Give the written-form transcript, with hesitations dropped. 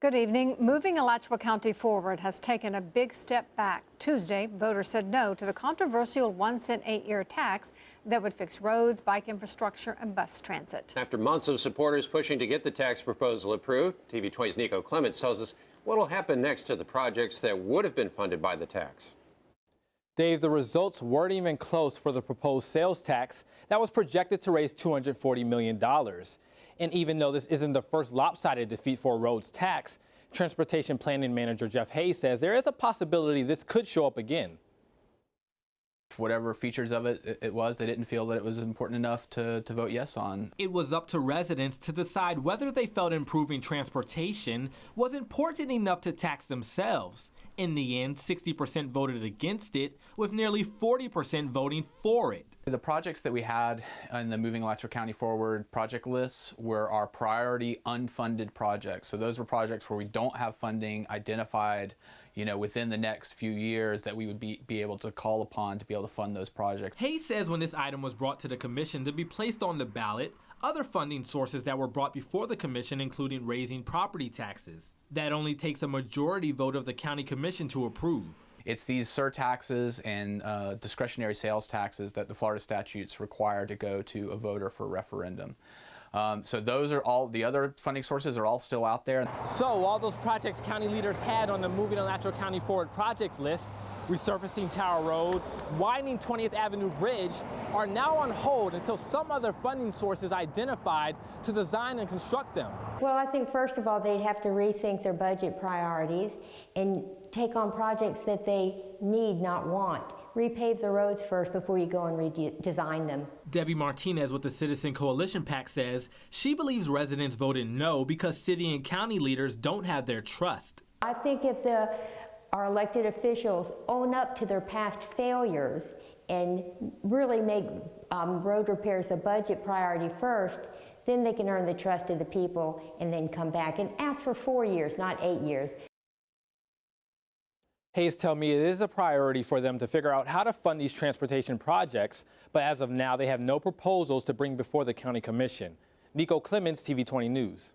Good evening. Moving Alachua County forward has taken a big step back. Tuesday, voters said no to the controversial 1-cent 8-year tax that would fix roads, bike infrastructure, and bus transit. After months of supporters pushing to get the tax proposal approved, TV20's Nico Clements tells us what will happen next to the projects that would have been funded by the tax. Dave, the results weren't even close for the proposed sales tax that was projected to raise $240 million. And even though this isn't the first lopsided defeat for a roads tax, Transportation Planning Manager Jeff Hayes says there is a possibility this could show up again. Whatever features of it was, they didn't feel that it was important enough to vote yes on. It was up to residents to decide whether they felt improving transportation was important enough to tax themselves. In the end, 60% voted against it, with nearly 40% voting for it. The projects that we had in the Moving Alachua County Forward project lists were our priority unfunded projects. So those were projects where we don't have funding identified, within the next few years that we would be able to call upon to be able to fund those projects. Hayes says when this item was brought to the commission to be placed on the ballot, other funding sources that were brought before the commission including raising property taxes. That only takes a majority vote of the county commission to approve. It's these surtaxes and discretionary sales taxes that the Florida statutes require to go to a voter for a referendum. So those are all, the other funding sources are all still out there. So all those projects county leaders had on the Moving Alachua County Forward projects list, resurfacing Tower Road, widening 20th Avenue Bridge, are now on hold until some other funding source is identified to design and construct them. Well, I think first of all, they'd have to rethink their budget priorities and take on projects that they need, not want. Repave the roads first before you go and redesign them. Debbie Martinez with the Citizen Coalition PAC says she believes residents voted no because city and county leaders don't have their trust. I think if our elected officials own up to their past failures and really make road repairs a budget priority first, then they can earn the trust of the people and then come back and ask for 4 years, not 8 years. Hayes tell me it is a priority for them to figure out how to fund these transportation projects, but as of now, they have no proposals to bring before the county commission. Nico Clements, TV20 News.